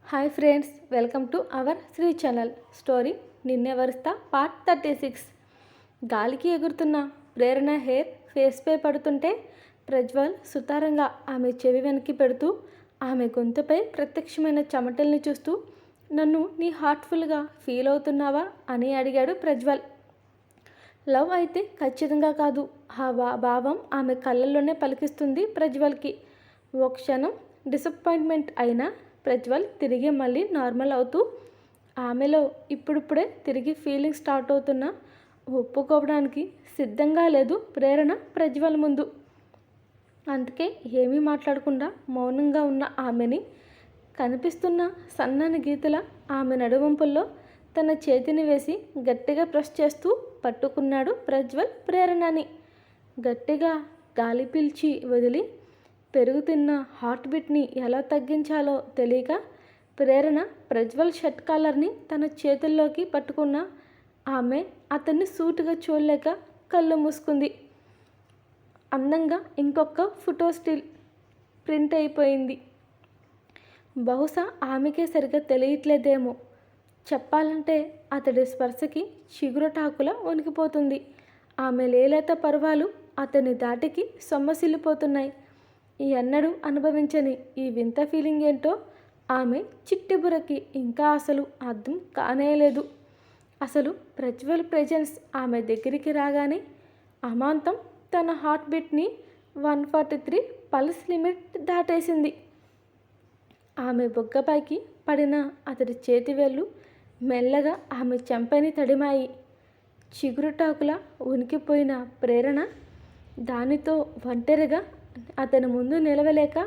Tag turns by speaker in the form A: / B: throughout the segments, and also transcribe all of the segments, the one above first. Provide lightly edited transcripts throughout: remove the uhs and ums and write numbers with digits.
A: Hi friends, welcome to our Sri channel. Story నిన్నే వరుస్తా part 36. గాలికి ఎగురుతున్న ప్రేరణ హెయిర్ ఫేస్పై పడుతుంటే ప్రజ్వల్ సుతారంగా ఆమె చెవి వెనక్కి పెడుతూ ఆమె గొంతుపై ప్రత్యక్షమైన చెమటల్ని చూస్తూ, నన్ను నీ హార్ట్ఫుల్గా ఫీల్ అవుతున్నావా అని అడిగాడు ప్రజ్వల్. లవ్ అయితే ఖచ్చితంగా కాదు, ఆ భావం ఆమె కళ్ళల్లోనే పలికిస్తుంది ప్రజ్వల్కి. ఓ క్షణం డిసప్పాయింట్మెంట్ అయినా ప్రజ్వల్ తిరిగి మళ్ళీ నార్మల్ అవుతూ, ఆమెలో ఇప్పుడిప్పుడే తిరిగి ఫీలింగ్ స్టార్ట్ అవుతున్నా ఒప్పుకోవడానికి సిద్ధంగా లేదు ప్రేరణ ప్రజ్వల్ ముందు. అందుకే ఏమీ మాట్లాడకుండా మౌనంగా ఉన్న ఆమెని కనిపిస్తున్న సన్నని గీతల ఆమె నడువంపుల్లో తన చేతిని వేసి గట్టిగా ప్రెస్ చేస్తూ పట్టుకున్నాడు ప్రజ్వల్ ప్రేరణని. గట్టిగా గాలి పీల్చి వదిలి పెరుగుతున్న హార్ట్ బీట్ని ఎలా తగ్గించాలో తెలియక ప్రేరణ ప్రజ్వల్ షర్ట్ కాలర్ని తన చేతుల్లోకి పట్టుకున్న ఆమె అతన్ని సూటుగా చూడలేక కళ్ళు మూసుకుంది. అందంగా ఇంకొక ఫోటో స్టిల్ ప్రింట్ అయిపోయింది. బహుశా ఆమెకే సరిగ్గా తెలియట్లేదేమో. చెప్పాలంటే అతడి స్పర్శకి చిగురటాకుల వణికిపోతుంది. ఆమె లేలేత పర్వాలు అతని దాటికి సొమ్మసిల్లిపోతున్నాయి. ఎన్నడూ అనుభవించని ఈ వింత ఫీలింగ్ ఏంటో ఆమె చిట్టి బుర్రకి ఇంకా అసలు అర్థం కానేలేదు. అసలు ప్రజ్వల్ ప్రెజెన్స్ ఆమె దగ్గరికి రాగానే అమాంతం తన హార్ట్ బీట్ని 143 పల్స్ లిమిట్ దాటేసింది. ఆమె బొగ్గపైకి పడిన అతడి చేతివేళ్ళు మెల్లగా ఆమె చెంపని తడిమాయి. చిగురుటాకులా ఉనికిపోయిన ప్రేరణ దానితో ఒంటరిగా అతని ముందు నిలవలేక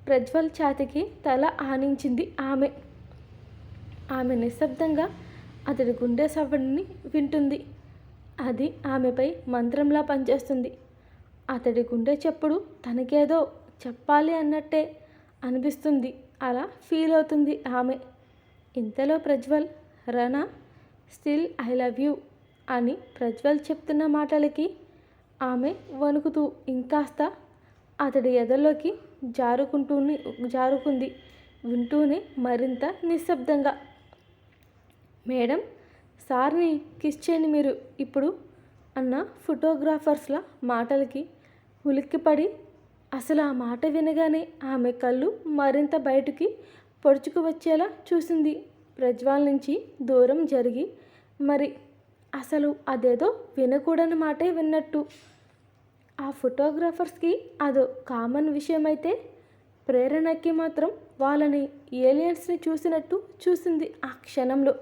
A: ప్రజ్వల్ ఛాతికి తల ఆనించింది ఆమె. ఆమె నిశ్శబ్దంగా అతడి గుండె సవ్వడిని వింటుంది. అది ఆమెపై మంత్రంలా పనిచేస్తుంది. అతడి గుండె చప్పుడు తనకేదో చెప్పాలి అన్నట్టే అనిపిస్తుంది. అలా ఫీల్ అవుతుంది ఆమె. ఇంతలో Prajwal, Rana still I love you అని ప్రజ్వల్ చెప్తున్న మాటలకి ఆమె వణుకుతూ ఇంకాస్త అతడి ఎదలోకి జారుకుంది. వింటూనే మరింత నిశ్శబ్దంగా, మేడం సార్ని కిస్ చేయని మీరు ఇప్పుడు అన్న ఫోటోగ్రాఫర్స్ల మాటలకి ఉలిక్కిపడి అసలు ఆ మాట వినగానే ఆమె కళ్ళు మరింత బయటికి పొడుచుకు వచ్చేలా చూసింది. ప్రజ్వల్ నుంచి దూరం జరిగి మరి అసలు అదేదో వినకూడని మాటే విన్నట్టు. ఆ ఫోటోగ్రాఫర్స్కి అదో కామన్ విషయమైతే ప్రేరణకి మాత్రం వాళ్ళని ఏలియన్స్ని చూసినట్టు చూసింది. ఆ క్షణంలో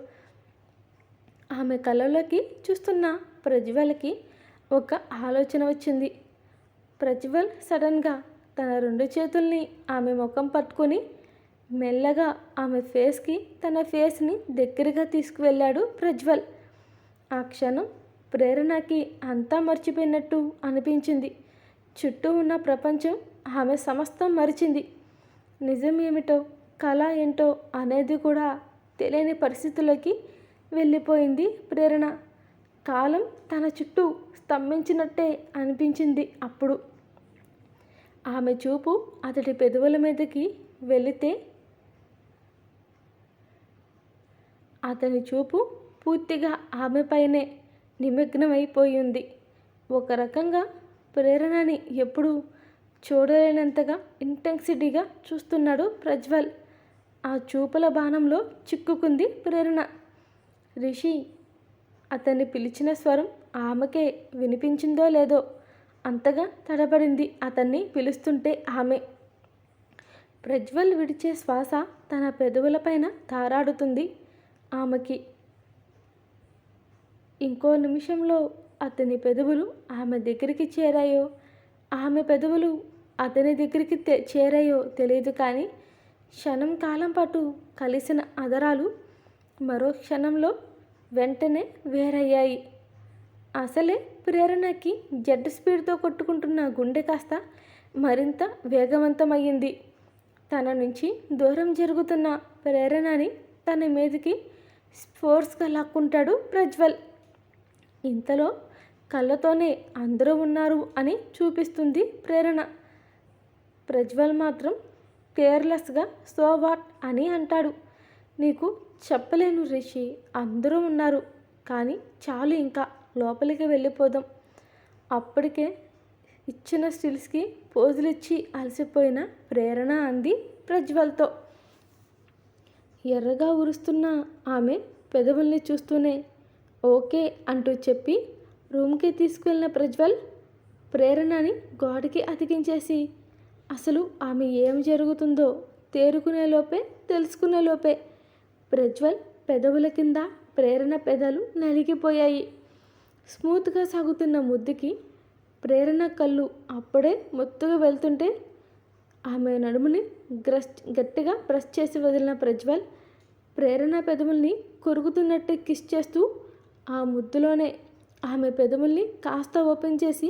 A: ఆమె కళ్ళలోకి చూస్తున్న ప్రజ్వల్కి ఒక ఆలోచన వచ్చింది. ప్రజ్వల్ సడన్గా తన 2 చేతుల్ని ఆమె ముఖం పట్టుకొని మెల్లగా ఆమె ఫేస్కి తన ఫేస్ని దగ్గరగా తీసుకువెళ్ళాడు ప్రజ్వల్. ఆ క్షణం ప్రేరణకి అంతా మర్చిపోయినట్టు అనిపించింది. చుట్టూ ఉన్న ప్రపంచం ఆమె సమస్తం మరిచింది. నిజం ఏమిటో కళ ఏంటో అనేది కూడా తెలియని పరిస్థితుల్లోకి వెళ్ళిపోయింది ప్రేరణ. కాలం తన చుట్టూ స్తంభించినట్టే అనిపించింది అప్పుడు. ఆమె చూపు అతడి పెదవుల మీదకి వెళితే అతని చూపు పూర్తిగా ఆమెపైనే నిమగ్నమైపోయింది. ఒక రకంగా ప్రేరణని ఎప్పుడూ చూడలేనంతగా ఇంటెన్సిటీగా చూస్తున్నాడు ప్రజ్వల్. ఆ చూపుల బాణంలో చిక్కుకుంది ప్రేరణ. రిషి అతన్ని పిలిచిన స్వరం ఆమెకే వినిపించిందో లేదో అంతగా తడబడింది అతన్ని పిలుస్తుంటే ఆమె. ప్రజ్వల్ విడిచే శ్వాస తన పెదవులపైన తారాడుతుంది ఆమెకి. ఇంకో నిమిషంలో అతని పెదవులు ఆమె దగ్గరికి చేరాయో ఆమె పెదవులు అతని దగ్గరికి చేరాయో తెలియదు కానీ క్షణం కాలం పాటు కలిసిన అదరాలు మరో క్షణంలో వెంటనే వేరయ్యాయి. అసలే ప్రేరణకి జెట్ స్పీడ్తో కొట్టుకుంటున్న గుండె కాస్త మరింత వేగవంతమయ్యింది. తన నుంచి దూరం జరుగుతున్న ప్రేరణని తన మీదకి ఫోర్స్గా లాక్కుంటాడు ప్రజ్వల్. ఇంతలో కళ్ళతోనే అందరూ ఉన్నారు అని చూపిస్తుంది ప్రేరణ. ప్రజ్వల్ మాత్రం కేర్లెస్గా సో వాట్ అని అంటాడు. నీకు చెప్పలేను రిషి, అందరూ ఉన్నారు, కానీ చాలు, ఇంకా లోపలికి వెళ్ళిపోదాం. అప్పటికే ఇచ్చిన స్టిల్స్కి పోజులిచ్చి అలసిపోయిన ప్రేరణ అంది ప్రజ్వల్తో. ఎర్రగా ఉరుస్తున్న ఆమె పెదవుల్ని చూస్తూనే ఓకే అంటూ చెప్పి రూమ్కి తీసుకువెళ్ళిన ప్రజ్వల్ ప్రేరణని గోడకి అతికించేసి అసలు ఆమె ఏం జరుగుతుందో తేరుకునేలోపే తెలుసుకునేలోపే ప్రజ్వల్ పెదవుల కింద ప్రేరణ పెదాలు నలిగిపోయాయి. స్మూత్గా సాగుతున్న ముద్దుకి ప్రేరణ కళ్ళు అప్పుడే మొత్తుగా వెళ్తుంటే ఆమె నడుముని గట్టిగా ప్రెస్ చేసి వదిలిన ప్రజ్వల్ ప్రేరణ పెదవుల్ని కొరుకుతున్నట్టు కిస్ చేస్తూ ఆ ముద్దులోనే ఆమె పెదవుల్ని కాస్త ఓపెన్ చేసి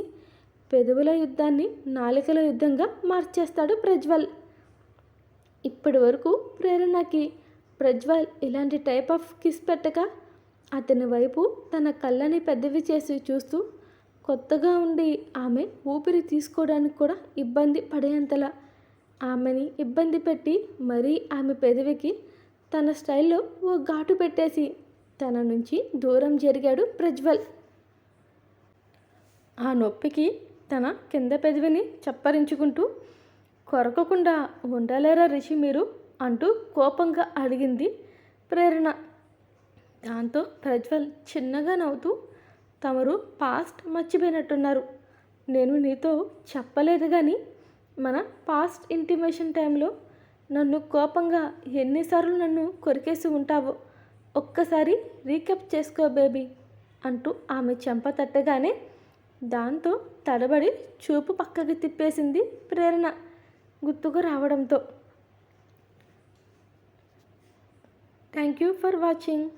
A: పెదవుల యుద్ధాన్ని నాలికల యుద్ధంగా మార్చేస్తాడు ప్రజ్వల్. ఇప్పటి వరకు ప్రేరణకి ప్రజ్వల్ ఇలాంటి టైప్ ఆఫ్ కిస్ పెట్టక అతని వైపు తన కళ్ళని పెద్దవి చేసి చూస్తూ కొత్తగా ఉండి ఆమె ఊపిరి తీసుకోవడానికి కూడా ఇబ్బంది పడేంతలా ఆమెని ఇబ్బంది పెట్టి మరీ ఆమె పెదవికి తన స్టైల్లో ఓ ఘాటు పెట్టేసి తన నుంచి దూరం జరిగాడు ప్రజ్వల్. ఆ నొప్పికి తన కింద పెదవిని చప్పరించుకుంటూ కొరకకుండా ఉండలేరా రిషి మీరు అంటూ కోపంగా అడిగింది ప్రేరణ. దాంతో ప్రజ్వల్ చిన్నగా నవ్వుతూ తమరు పాస్ట్ మర్చిపోయినట్టున్నారు. నేను నీతో చెప్పలేదు కానీ మన పాస్ట్ ఇంటిమేషన్ టైంలో నన్ను కోపంగా ఎన్నిసార్లు నన్ను కొరికేసి ఉంటావో ఒక్కసారి రీక్యాప్ చేసుకో బేబీ అంటూ ఆమె చెంప తట్టగానే దాంతో తడబడి చూపు పక్కకి తిప్పేసింది ప్రేరణ గుర్తుకు రావడంతో. Thank you for watching.